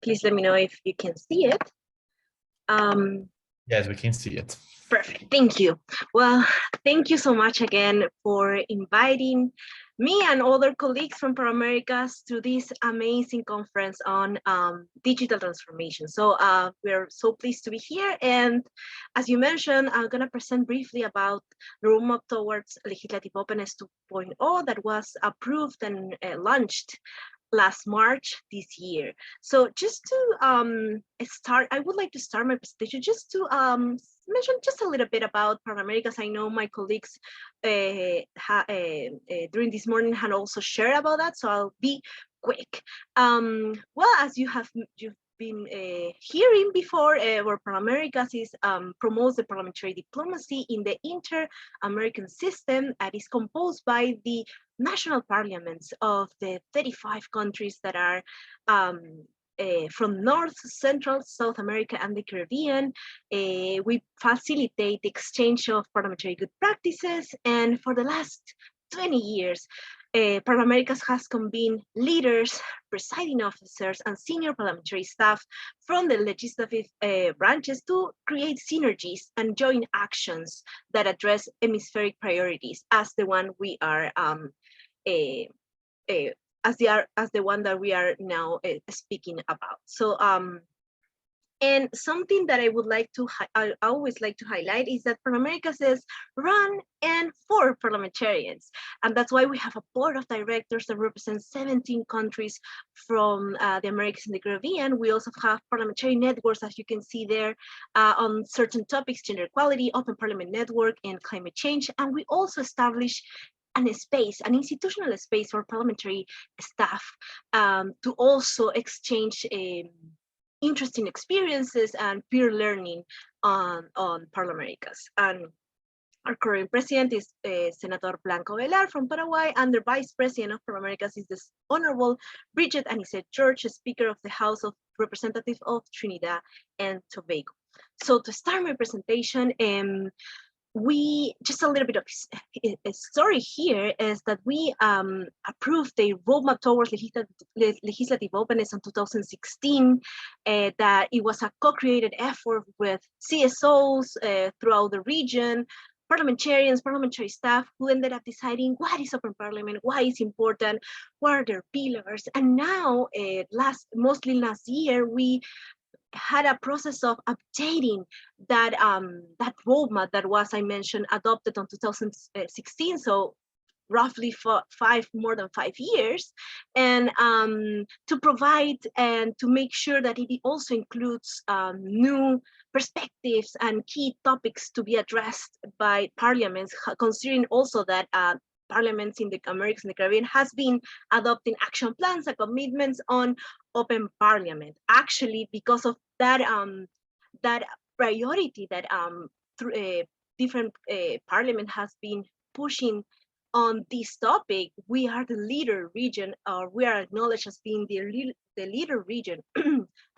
Please let me know if you can see it. Yes, we can see it. Perfect, thank you. Well, thank you so much again for inviting me and other colleagues from ParlAmericas to this amazing conference on digital transformation. So we're so pleased to be here. And as you mentioned, I'm gonna present briefly about the roadmap towards legislative openness 2.0 that was approved and launched last March this year. So just to start, I would like to start my presentation just to mention just a little bit about ParlAmericas. I know my colleagues during this morning had also shared about that, so I'll be quick. Well, as you've been hearing before, where ParlAmericas is promotes the parliamentary diplomacy in the inter-American system and is composed by the national parliaments of the 35 countries that are from North, Central, South America, and the Caribbean. We facilitate the exchange of parliamentary good practices, and for the last 20 years, ParlAmericas has convened leaders, presiding officers, and senior parliamentary staff from the legislative branches to create synergies and joint actions that address hemispheric priorities as the one we are as the one that we are now speaking about. So and something that I would like to I always like to highlight is that ParlAmericas is run and for parliamentarians, and that's why we have a board of directors that represents 17 countries from the Americas and the Caribbean. We also have parliamentary networks, as you can see there, on certain topics: gender equality, open parliament network, and climate change. And we also establish an institutional space for parliamentary staff to also exchange interesting experiences and peer learning on ParlAmericas. And our current president is Senator Blanco Velar from Paraguay, and the vice president of ParlAmericas is the Honorable Bridget Anicet George, Speaker of the House of Representatives of Trinidad and Tobago. So to start my presentation, we just a little bit of a story here is that we approved the roadmap towards legislative openness in 2016. That it was a co-created effort with CSOs throughout the region, parliamentarians, parliamentary staff, who ended up deciding what is open parliament, why it's important, what are their pillars. And now, mostly last year, we had a process of updating that that roadmap that was, I mentioned, adopted in 2016. So roughly for more than 5 years, and to provide and to make sure that it also includes new perspectives and key topics to be addressed by parliaments, considering also that parliaments in the Americas and the Caribbean has been adopting action plans and commitments on open parliament. Actually, because of that that priority that different parliament has been pushing on this topic, we are the leader region, or we are acknowledged as being the leader region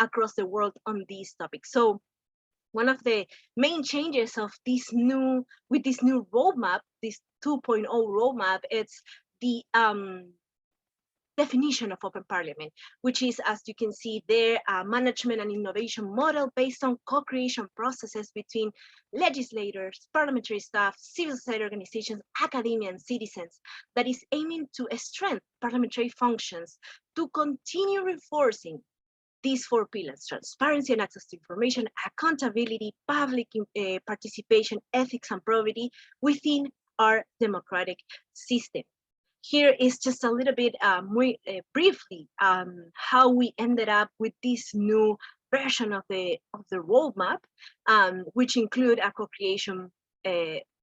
across the world on this topic. So one of the main changes of this new roadmap, this 2.0 roadmap, it's the definition of open parliament, which is, as you can see there, a management and innovation model based on co-creation processes between legislators, parliamentary staff, civil society organizations, academia, and citizens that is aiming to strengthen parliamentary functions to continue reinforcing these 4 pillars: transparency and access to information, accountability, public participation, ethics, and probity within our democratic system. Here is just a little bit briefly how we ended up with this new version of the roadmap, which include a co-creation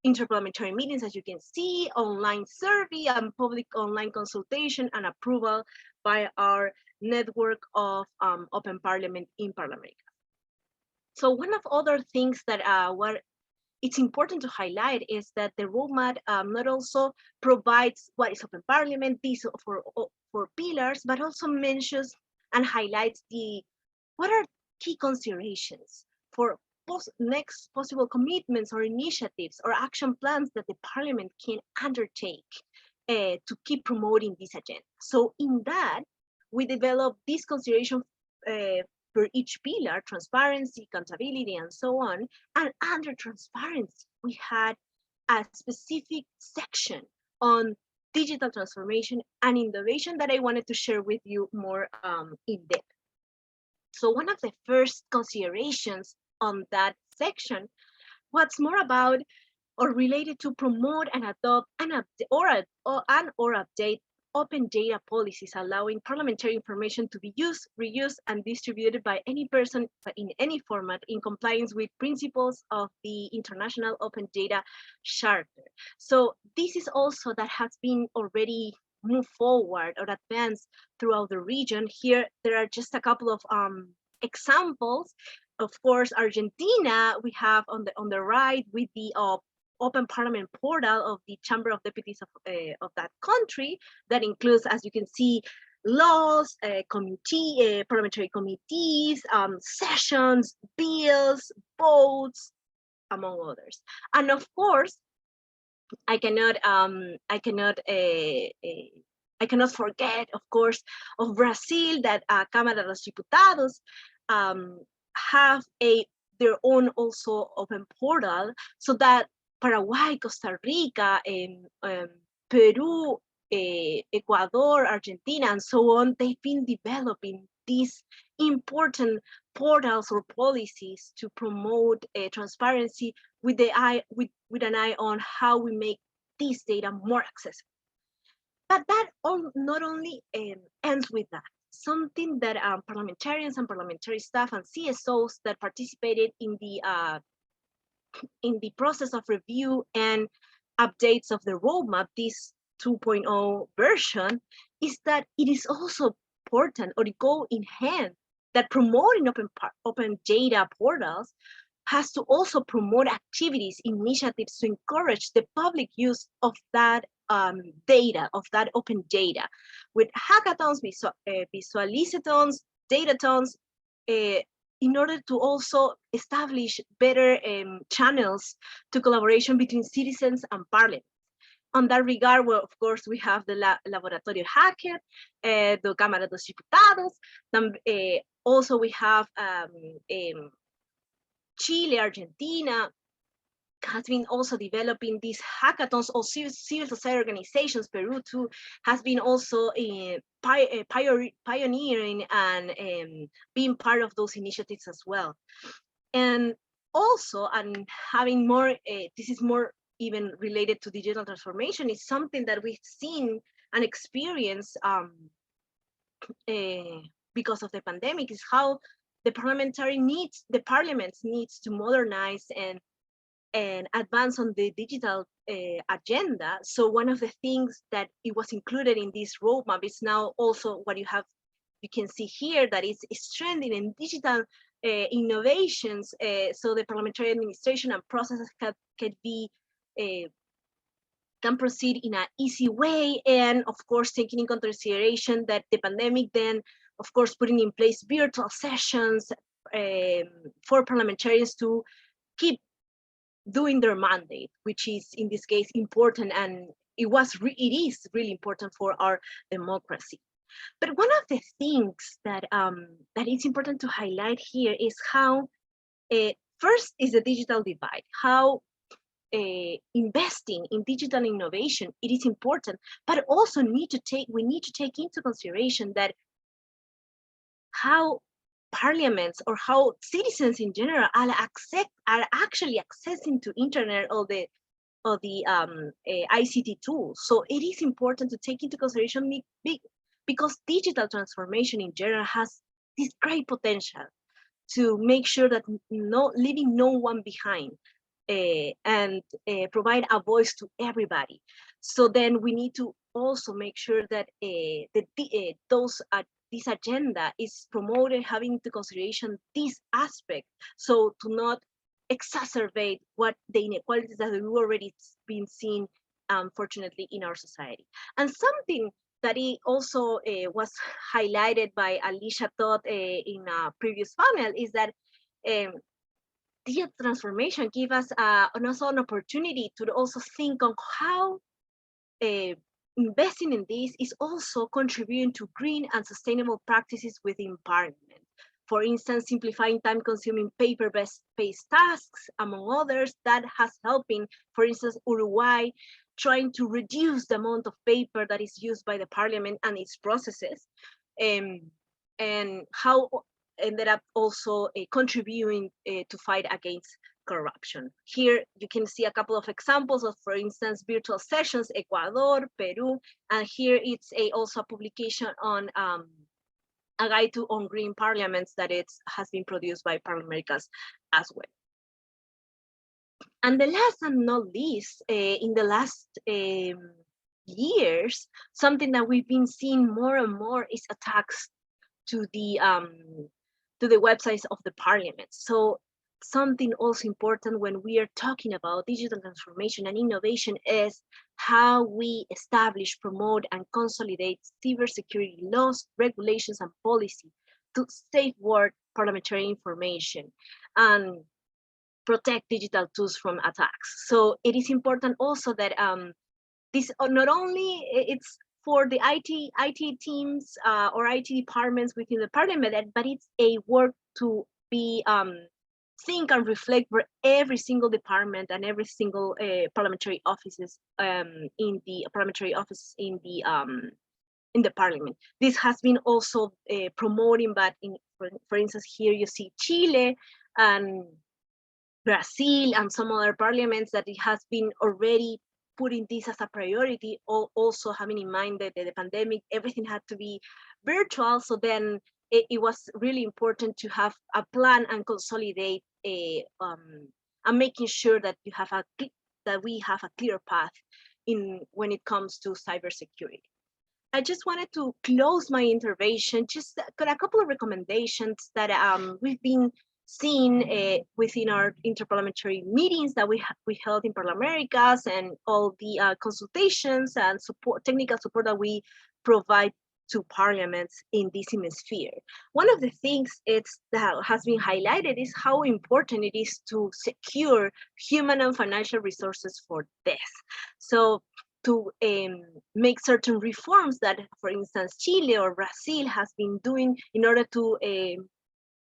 interparliamentary meetings, as you can see, online survey and public online consultation and approval by our network of open parliament in ParlAmericas. So one of other things that it's important to highlight is that the roadmap not also provides what is open parliament, these for pillars, but also mentions and highlights what are key considerations for next possible commitments or initiatives or action plans that the parliament can undertake to keep promoting this agenda. So in that, we developed this consideration for each pillar: transparency, accountability, and so on. And under transparency, we had a specific section on digital transformation and innovation that I wanted to share with you more in depth. So one of the first considerations on that section was more about or related to promote and adopt or update open data policies, allowing parliamentary information to be used, reused, and distributed by any person in any format in compliance with principles of the International Open Data Charter. So this is also that has been already moved forward or advanced throughout the region. Here, there are just a couple of examples. Of course, Argentina, we have on the right with the Open Parliament portal of the Chamber of Deputies of that country that includes, as you can see, laws, parliamentary committees, sessions, bills, votes, among others. And of course, I cannot forget, of course, of Brazil, that Câmara dos Diputados have their own also open portal, so that Paraguay, Costa Rica, Peru, Ecuador, Argentina, and so on, they've been developing these important portals or policies to promote transparency with an eye on how we make this data more accessible. But that not only ends with that. Something that parliamentarians and parliamentary staff and CSOs that participated in the process of review and updates of the roadmap, this 2.0 version, is that it is also important, or it go in hand, that promoting open data portals has to also promote activities, initiatives to encourage the public use of that data, of that open data, with hackathons, visualizathons, datatons, in order to also establish better channels to collaboration between citizens and parliament. On that regard, well, of course, we have the Laboratorio Hacker, the Cámara dos Diputados. Also, we have Chile, Argentina, has been also developing these hackathons, or civil society organizations. Peru too has been also pioneering and being part of those initiatives as well. And also, and having more, this is more even related to digital transformation, is something that we've seen and experienced because of the pandemic, is how the parliament needs to modernize and advance on the digital agenda. So one of the things that it was included in this roadmap is now also what you can see here, that is trending in digital innovations. So the parliamentary administration and processes can proceed in an easy way, and of course taking into consideration that the pandemic, then of course putting in place virtual sessions for parliamentarians to keep doing their mandate, which is in this case important, and it is really important for our democracy. But one of the things that is important to highlight here is how first is the digital divide, how investing in digital innovation, it is important, but also we need to take into consideration that how parliaments or how citizens in general are actually accessing to internet or the ICT tools. So it is important to take into consideration because digital transformation in general has this great potential to make sure that leaving no one behind, and provide a voice to everybody. So then we need to also make sure that this agenda is promoted, having into consideration this aspect, so to not exacerbate what the inequalities that we've already been seeing, unfortunately, in our society. And something that it also was highlighted by Alicia Todd in a previous panel is that digital transformation gives us also an opportunity to also think on how investing in this is also contributing to green and sustainable practices within Parliament. For instance, simplifying time-consuming paper-based tasks, among others, that has helping, for instance, Uruguay, trying to reduce the amount of paper that is used by the Parliament and its processes, and how ended up also contributing to fight against corruption. Here you can see a couple of examples of, for instance, virtual sessions, Ecuador, Peru, and here it's also a publication on a guide on green parliaments that has been produced by ParlAmericas as well. And the last and not least, in the last years, something that we've been seeing more and more is attacks to the websites of the Parliament. So something also important when we are talking about digital transformation and innovation is how we establish, promote, and consolidate cybersecurity laws, regulations, and policy to safeguard parliamentary information and protect digital tools from attacks. So it is important also that this not only it's for the IT teams or IT departments within the Parliament, but it's a work to be think and reflect for every single department and every single parliamentary offices in the Parliament. This has been also promoting, but for instance, here you see Chile and Brazil and some other parliaments that it has been already putting this as a priority, also having in mind that the pandemic, everything had to be virtual. So then it was really important to have a plan and consolidate and making sure that we have a clear path when it comes to cybersecurity. I just wanted to close my intervention, just got a couple of recommendations that we've been seeing within our interparliamentary meetings that we held in ParlAmericas and all the consultations and technical support that we provide to parliaments in this hemisphere. One of the things that has been highlighted is how important it is to secure human and financial resources for this. So to make certain reforms that, for instance, Chile or Brazil has been doing in order to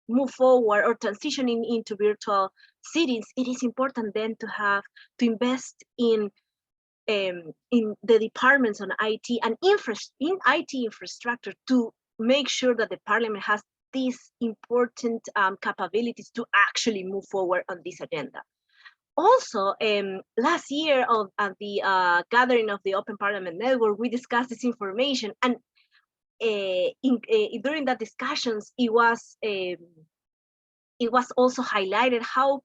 move forward or transitioning into virtual cities, it is important then to invest in the departments on IT and in IT infrastructure to make sure that the Parliament has these important capabilities to actually move forward on this agenda. Also, last year at the gathering of the Open Parliament Network, we discussed this information, and during that discussions, it was also highlighted how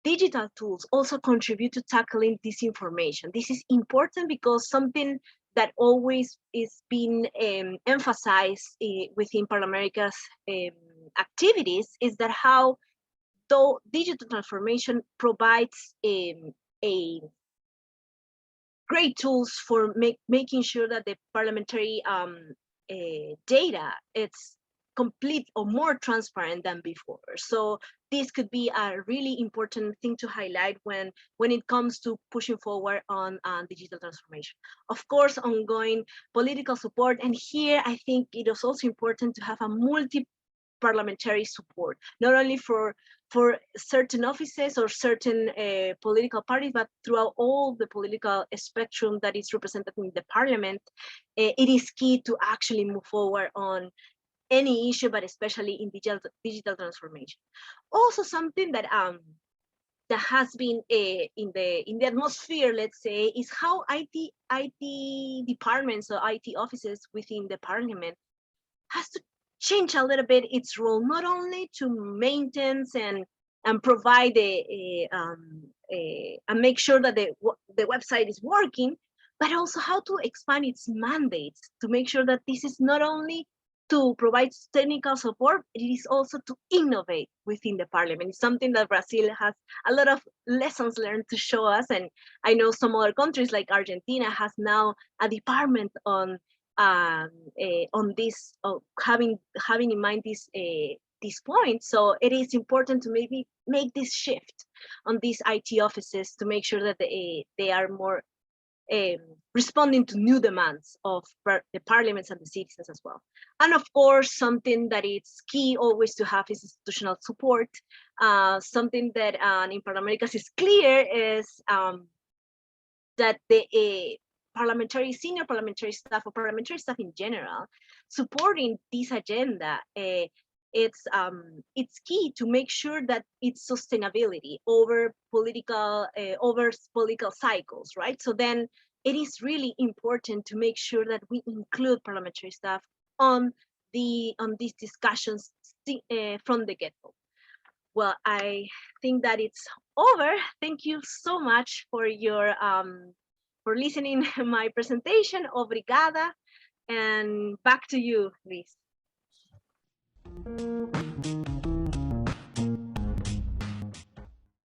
digital tools also contribute to tackling disinformation. This is important because something that always is being emphasized within ParlAmericas activities is that how though digital transformation provides a great tools for making sure that the parliamentary data it's complete or more transparent than before. So this could be a really important thing to highlight when it comes to pushing forward on digital transformation. Of course, ongoing political support, and here I think it is also important to have a multi-parliamentary support, not only for certain offices or certain political parties, but throughout all the political spectrum that is represented in the Parliament. It is key to actually move forward on any issue, but especially in digital transformation. Also, something that that has been in the atmosphere, let's say, is how IT departments or IT offices within the Parliament has to change a little bit its role, not only to maintain and provide and make sure that the website is working, but also how to expand its mandates to make sure that this is not only to provide technical support, it is also to innovate within the Parliament. It's something that Brazil has a lot of lessons learned to show us, and I know some other countries like Argentina has now a department on this, having in mind this point. So it is important to maybe make this shift on these IT offices to make sure that they are more responding to new demands of the parliaments and the citizens as well. And of course, something that is key always to have is institutional support. Something that in ParlAmericas is clear is that the senior parliamentary staff or parliamentary staff in general supporting this agenda, it's key to make sure that it's sustainability over political cycles, right? So then it is really important to make sure that we include parliamentary staff on these discussions from the get-go. Well, I think that it's over. Thank you so much for your for listening to my presentation. Obrigada. And back to you, Luis.